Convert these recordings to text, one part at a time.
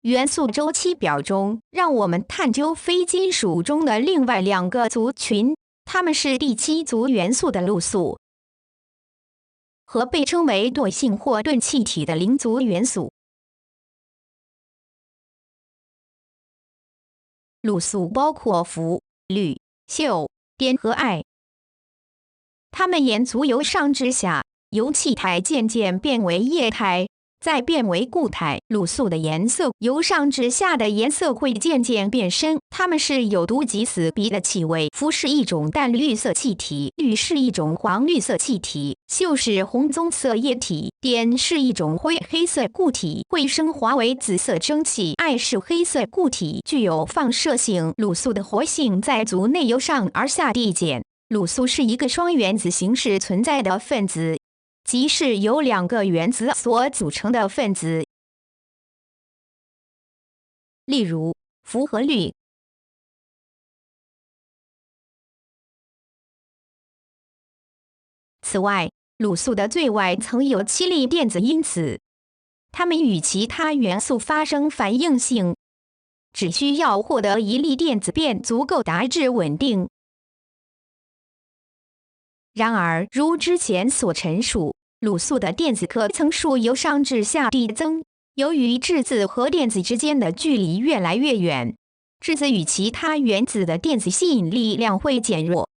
元素周期表中，让我们探究非金属中的另外2个族群，它们是第7族元素的露素和被称为惰性或钝气体的0族元素。露素包括氟、氯、溴、碘和氦，它们沿族由上至下，由气态渐渐变为液态，再变为固态。露素的颜色由上至下的颜色会渐渐变深，它们是有毒及死鼻的气味。氟是一种淡绿色气体，氯是一种黄绿色气体，溴是红棕色液体，碘是一种灰黑色固体，会升华为紫色蒸汽，氦是黑色固体，具有放射性。露素的活性在族内由上而下递减。露素是一个双原子形式存在的分子，即是由2个原子所组成的分子，例如氟和氯。此外，露素的最外层有7粒电子，因此它们与其他元素发生反应性，只需要获得1粒电子便足够达至稳定。然而，如之前所陈述，露素的电子壳层数由上至下递增，由于质子和电子之间的距离越来越远，质子与其他原子的电子吸引力量会减弱，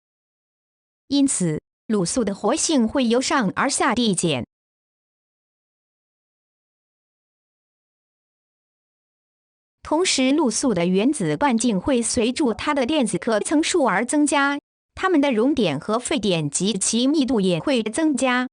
因此露素的活性会由上而下递减。同时，露素的原子半径会随着它的电子壳层数而增加，它们的熔点和沸点及其密度也会增加。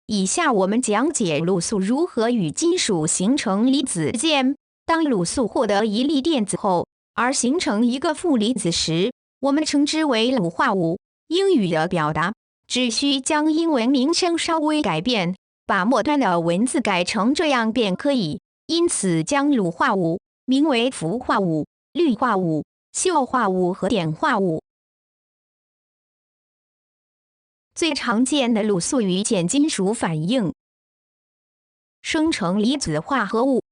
以下我们讲解露素如何与金属形成离子键。当露素获得1粒电子后，而形成一个负离子时，我们称之为卤化物。英语的表达只需将英文名称稍微改变，把末端的文字改成这样便可以。因此，将卤化物名为氟化物、氯化物、溴化物和碘化物。最常见的露素与碱金属反应，生成离子化合物。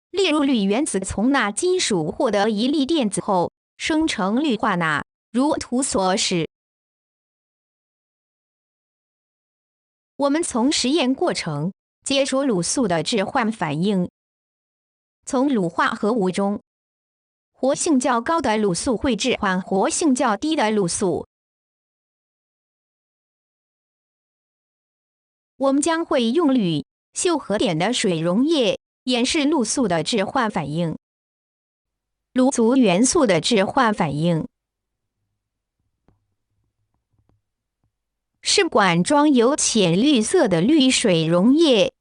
例如，氯原子从钠金属获得1粒电子后，生成氯化钠，如图所示。我们从实验过程接触露素的置换反应。从卤化合物中，活性较高的露素会置换活性较低的露素。我们将会用氯、溴和碘的水溶液演示露素的置换反应。卢族元素的置换反应是管装有浅绿色的氯水溶液，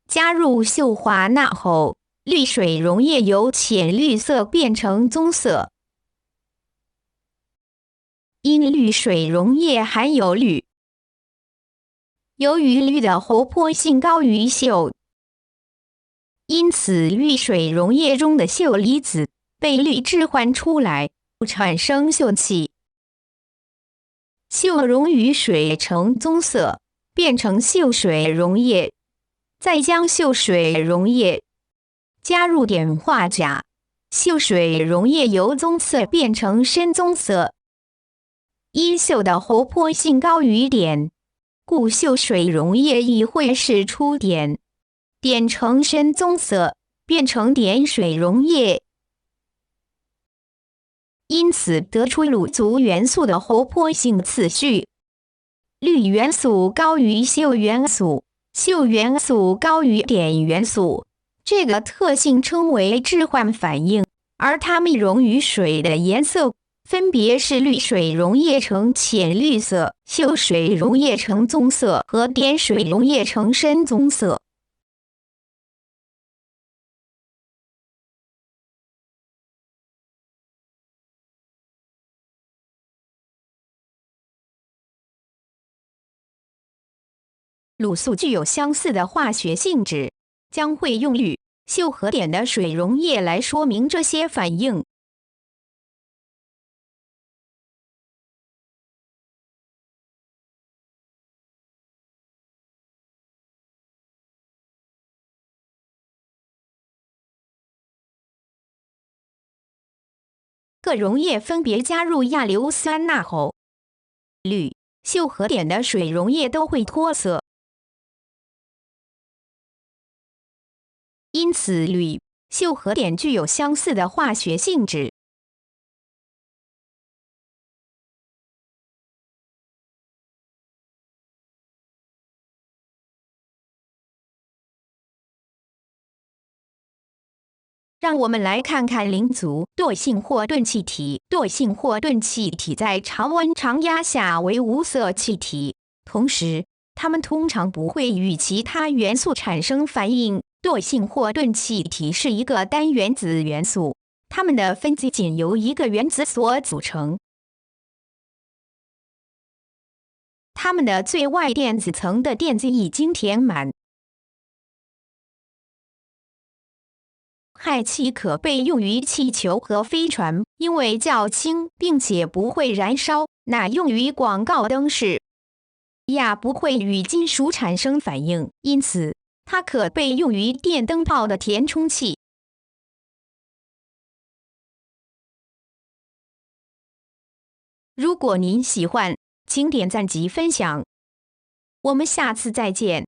加入溴化钠后，氯水溶液由浅绿色变成棕色。因氯水溶液含有氯，由于氯的活泼性高于溴，因此氯水溶液中的溴离子被氯置换出来，产生溴气。溴溶于水呈棕色，变成溴水溶液，再将溴水溶液加入碘化钾，溴水溶液由棕色变成深棕色。因溴的活泼性高于碘，故溴水溶液亦会释出碘，碘呈深棕色，变成碘水溶液。因此得出卤族元素的活泼性次序：氯元素高于溴元素，溴元素高于碘元素。这个特性称为置换反应，而它们溶于水的颜色分别是氯水溶液呈浅绿色，溴水溶液呈棕色和碘水溶液呈深棕色。卤素具有相似的化学性质，将会用氯、溴和碘的水溶液来说明这些反应。个溶液分别加入亚硫酸钠后，氯、溴和碘的水溶液都会脱色。因此，氯、溴和碘具有相似的化学性质。让我们来看看磷族惰性或钝气体。惰性或钝气体在常温常压下为无色气体，同时它们通常不会与其他元素产生反应。惰性或钝气体是一个单原子元素，它们的分子仅由一个原子所组成，它们的最外电子层的电子已经填满。氦气可被用于气球和飞船，因为较轻并且不会燃烧。钠用于广告灯饰，氩不会与金属产生反应，因此它可被用于电灯泡的填充器。如果您喜欢，请点赞及分享。我们下次再见。